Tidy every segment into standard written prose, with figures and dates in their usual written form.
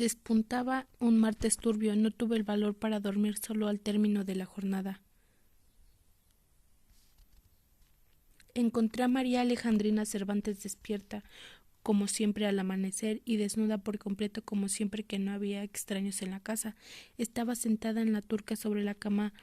Despuntaba un martes turbio. No tuve el valor para dormir solo al término de la jornada. Encontré a María Alejandrina Cervantes despierta, como siempre al amanecer, y desnuda por completo como siempre que no había extraños en la casa. Estaba sentada en la turca sobre la cama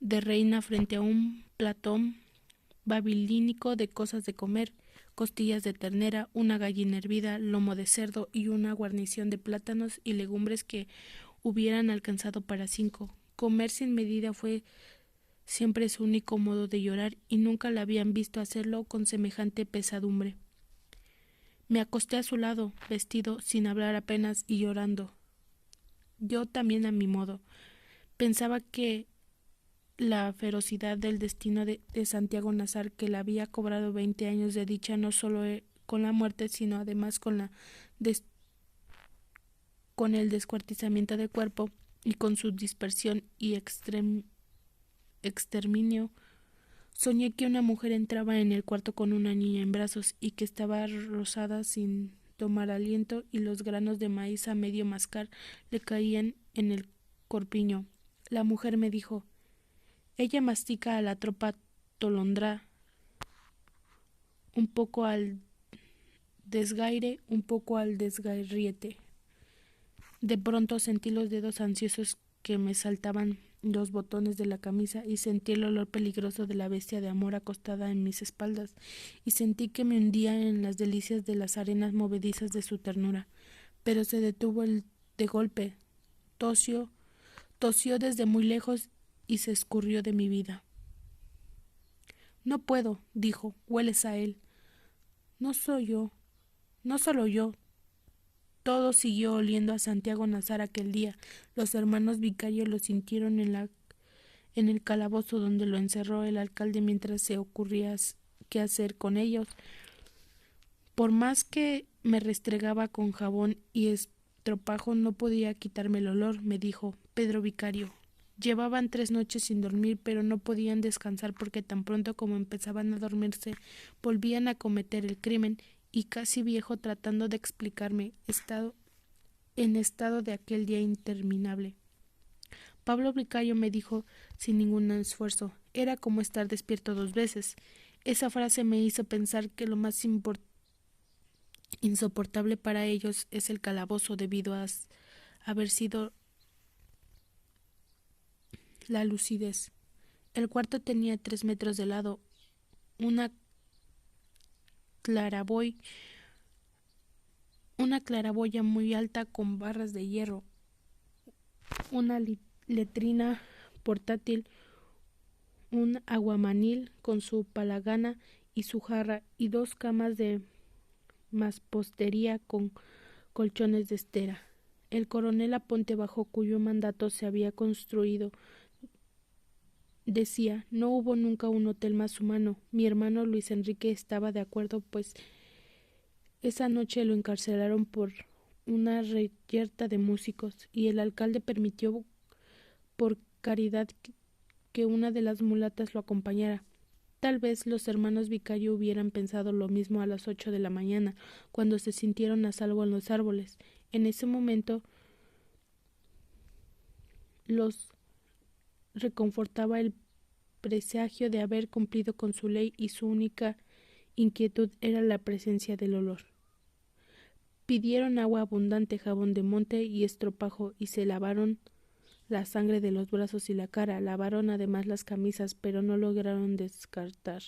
de reina frente a un platón babilónico de cosas de comer, costillas de ternera, una gallina hervida, lomo de cerdo y una guarnición de plátanos y legumbres que hubieran alcanzado para 5. Comer sin medida fue siempre su único modo de llorar, y nunca la habían visto hacerlo con semejante pesadumbre. Me acosté a su lado, vestido, sin hablar apenas y llorando. Yo también a mi modo. Pensaba que la ferocidad del destino de Santiago Nazar, que le había cobrado 20 años de dicha no solo con la muerte, sino además con el descuartizamiento del cuerpo y con su dispersión y exterminio. Soñé que una mujer entraba en el cuarto con una niña en brazos y que estaba rosada sin tomar aliento, y los granos de maíz a medio mascar le caían en el corpiño. La mujer me dijo: ella mastica a la tropa tolondrá, un poco al desgaire, un poco al desgarriete. De pronto sentí los dedos ansiosos que me saltaban los botones de la camisa, y sentí el olor peligroso de la bestia de amor acostada en mis espaldas, y sentí que me hundía en las delicias de las arenas movedizas de su ternura. Pero se detuvo de golpe, tosió desde muy lejos y se escurrió de mi vida. No puedo, dijo, hueles a él. No soy yo, no solo yo. Todo siguió oliendo a Santiago Nazar aquel día. Los hermanos vicarios lo sintieron en el calabozo donde lo encerró el alcalde mientras se ocurría qué hacer con ellos. Por más que me restregaba con jabón y estropajo, no podía quitarme el olor, me dijo Pedro Vicario. Llevaban 3 noches sin dormir, pero no podían descansar porque tan pronto como empezaban a dormirse, volvían a cometer el crimen, y casi viejo tratando de explicarme, estado de aquel día interminable. Pablo Vicario me dijo sin ningún esfuerzo: era como estar despierto 2 veces. Esa frase me hizo pensar que lo más insoportable para ellos es el calabozo, debido a haber sido la lucidez. El cuarto tenía 3 metros de lado, una claraboya muy alta con barras de hierro, una letrina portátil, un aguamanil con su palangana y su jarra, y 2 camas de mampostería con colchones de estera. El coronel Aponte, bajo cuyo mandato se había construido, decía: no hubo nunca un hotel más humano. Mi hermano Luis Enrique estaba de acuerdo, pues esa noche lo encarcelaron por una reyerta de músicos, y el alcalde permitió por caridad que una de las mulatas lo acompañara. Tal vez los hermanos Vicario hubieran pensado lo mismo a las 8 de la mañana, cuando se sintieron a salvo en los árboles. En ese momento los reconfortaba el presagio de haber cumplido con su ley, y su única inquietud era la presencia del olor. Pidieron agua abundante, jabón de monte y estropajo, y se lavaron la sangre de los brazos y la cara. Lavaron además las camisas, pero no lograron descartar.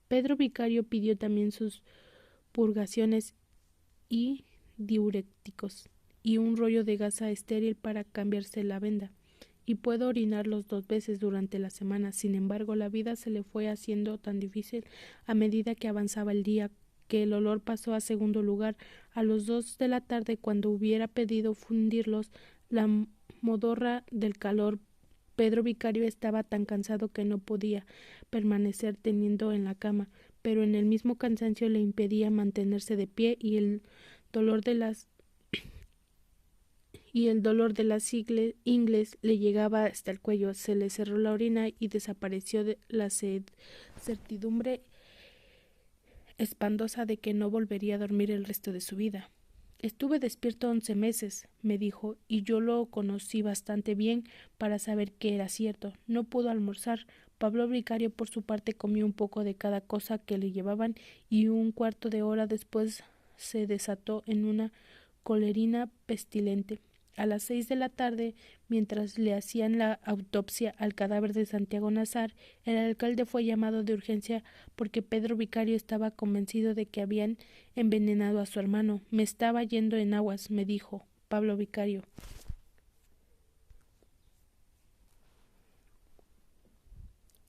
Pedro Vicario pidió también sus purgaciones y diuréticos, y un rollo de gasa estéril para cambiarse la venda, y puedo orinarlos 2 veces durante la semana. Sin embargo, la vida se le fue haciendo tan difícil a medida que avanzaba el día, que el olor pasó a segundo lugar. A las 2 de la tarde, cuando hubiera pedido fundirlos, la modorra del calor, Pedro Vicario estaba tan cansado que no podía permanecer tendido en la cama, pero en el mismo cansancio le impedía mantenerse de pie, y el dolor de las ingles le llegaba hasta el cuello. Se le cerró la orina y desapareció de la certidumbre espantosa de que no volvería a dormir el resto de su vida. Estuve despierto 11 meses, me dijo, y yo lo conocí bastante bien para saber que era cierto. No pudo almorzar. Pablo Vicario, por su parte, comió un poco de cada cosa que le llevaban y un cuarto de hora después se desató en una colerina pestilente. A las 6 de la tarde, mientras le hacían la autopsia al cadáver de Santiago Nazar, el alcalde fue llamado de urgencia porque Pedro Vicario estaba convencido de que habían envenenado a su hermano. Me estaba yendo en aguas, me dijo Pablo Vicario.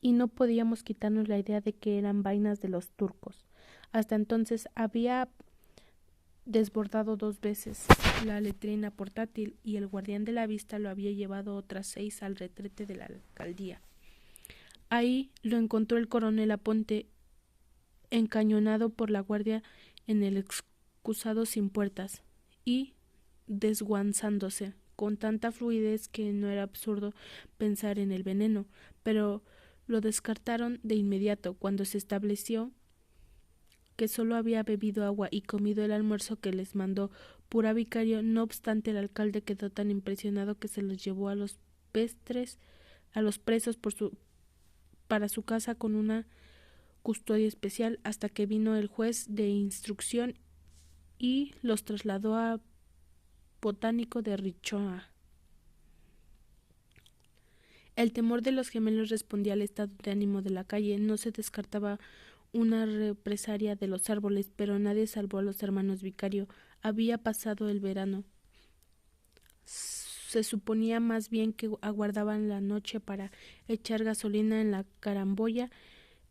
Y no podíamos quitarnos la idea de que eran vainas de los turcos. Hasta entonces había desbordado 2 veces la letrina portátil y el guardián de la vista lo había llevado otras 6 al retrete de la alcaldía. Ahí lo encontró el coronel Aponte encañonado por la guardia en el excusado sin puertas y desguanzándose con tanta fluidez que no era absurdo pensar en el veneno, pero lo descartaron de inmediato cuando se estableció que solo había bebido agua y comido el almuerzo que les mandó Pura Vicario. No obstante, el alcalde quedó tan impresionado que se los llevó a los presos para su casa con una custodia especial hasta que vino el juez de instrucción y los trasladó a Botánico de Richoa. El temor de los gemelos respondía al estado de ánimo de la calle. No se descartaba una represalia de los árboles, pero nadie salvó a los hermanos Vicario. Había pasado el verano. Se suponía más bien que aguardaban la noche para echar gasolina en la caramboya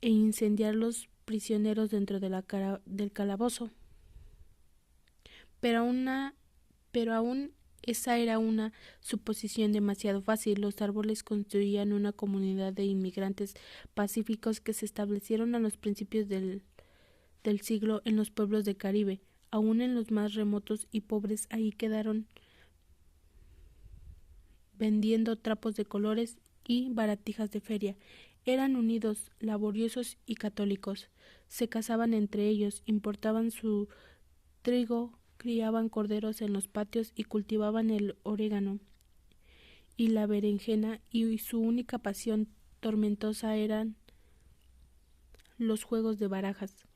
e incendiar los prisioneros dentro de del calabozo. Pero aún esa era una suposición demasiado fácil. Los árboles constituían una comunidad de inmigrantes pacíficos que se establecieron a los principios del siglo en los pueblos del Caribe. Aún en los más remotos y pobres, ahí quedaron vendiendo trapos de colores y baratijas de feria. Eran unidos, laboriosos y católicos. Se casaban entre ellos, importaban su trigo, criaban corderos en los patios y cultivaban el orégano y la berenjena, y su única pasión tormentosa eran los juegos de barajas.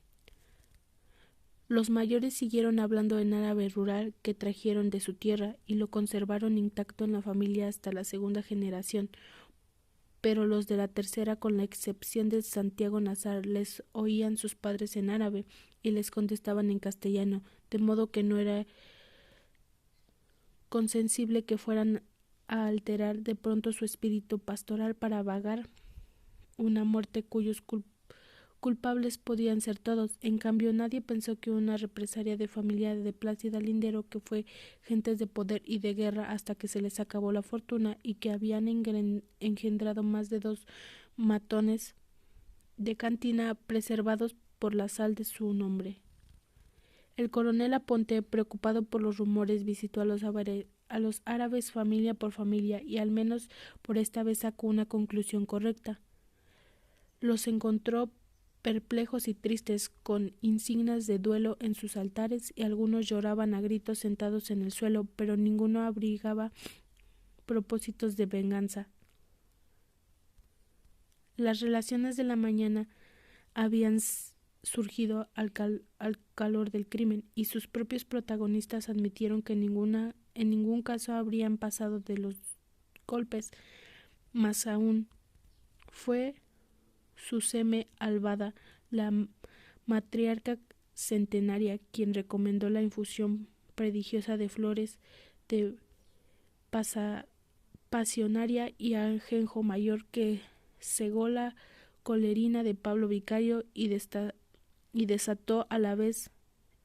Los mayores siguieron hablando en árabe rural que trajeron de su tierra y lo conservaron intacto en la familia hasta la segunda generación, pero los de la tercera, con la excepción de Santiago Nazar, les oían sus padres en árabe y les contestaban en castellano, de modo que no era concebible que fueran a alterar de pronto su espíritu pastoral para vagar una muerte cuyos culpables podían ser todos. En cambio, nadie pensó que una represalia de familia de Plácida Lindero, que fue gentes de poder y de guerra hasta que se les acabó la fortuna y que habían engendrado más de 2 matones de cantina preservados por la sal de su nombre. El coronel Aponte, preocupado por los rumores, visitó a los árabes familia por familia y al menos por esta vez sacó una conclusión correcta. Los encontró perplejos y tristes, con insignias de duelo en sus altares, y algunos lloraban a gritos sentados en el suelo, pero ninguno abrigaba propósitos de venganza. Las relaciones de la mañana habían surgido al calor del crimen, y sus propios protagonistas admitieron que en ningún caso habrían pasado de los golpes. Más aún, fue Suseme Albada, la matriarca centenaria, quien recomendó la infusión prodigiosa de flores de pasionaria y ajenjo mayor, que cegó la colerina de Pablo Vicario y desató a la vez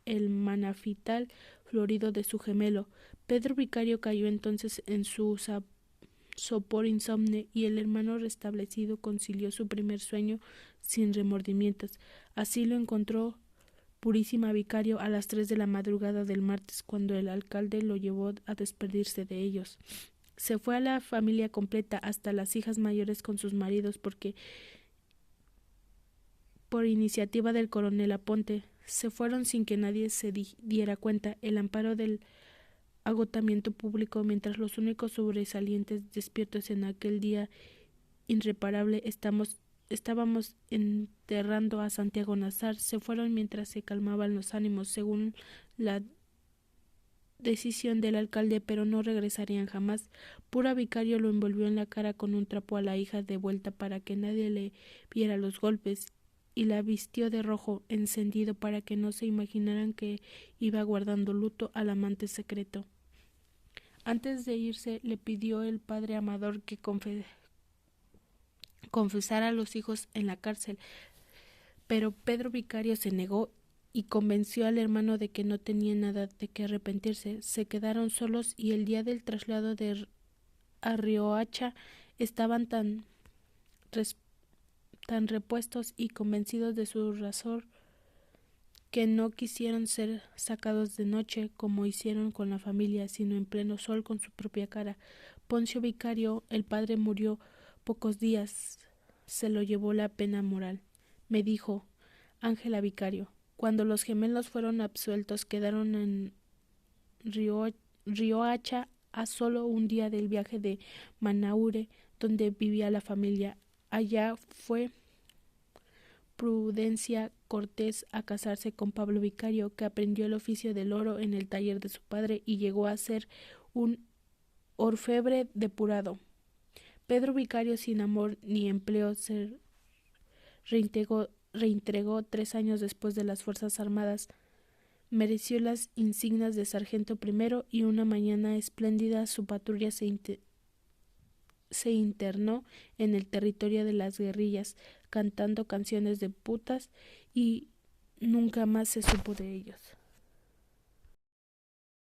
el manafital florido de su gemelo. Pedro Vicario cayó entonces en su sopor insomne, y el hermano restablecido concilió su primer sueño sin remordimientos. Así lo encontró Purísima Vicario a las 3 de la madrugada del martes, cuando el alcalde lo llevó a despedirse de ellos. Se fue a la familia completa, hasta las hijas mayores con sus maridos, pues por iniciativa del coronel Aponte. Se fueron sin que nadie se diera cuenta, el amparo del agotamiento público, mientras los únicos sobresalientes despiertos en aquel día irreparable estábamos enterrando a Santiago Nazar. Se fueron mientras se calmaban los ánimos, según la decisión del alcalde, pero no regresarían jamás. Pura Vicario lo envolvió en la cara con un trapo a la hija de vuelta para que nadie le viera los golpes, y la vistió de rojo encendido para que no se imaginaran que iba guardando luto al amante secreto. Antes de irse le pidió el padre Amador que confesara a los hijos en la cárcel, pero Pedro Vicario se negó y convenció al hermano de que no tenía nada de qué arrepentirse. Se quedaron solos y el día del traslado a Riohacha estaban tan repuestos y convencidos de su razón que no quisieron ser sacados de noche como hicieron con la familia, sino en pleno sol con su propia cara. Poncio Vicario, el padre, murió pocos días. Se lo llevó la pena moral. Me dijo Ángela Vicario. Cuando los gemelos fueron absueltos, quedaron en Riohacha a solo un día del viaje de Manaure, donde vivía la familia. Allá fue Prudencia Cortés a casarse con Pablo Vicario, que aprendió el oficio del oro en el taller de su padre y llegó a ser un orfebre depurado. Pedro Vicario, sin amor ni empleo, se reintegró 3 años después de las Fuerzas Armadas. Mereció las insignias de sargento primero y una mañana espléndida su patrulla se internó en el territorio de las guerrillas, cantando canciones de putas, y nunca más se supo de ellos.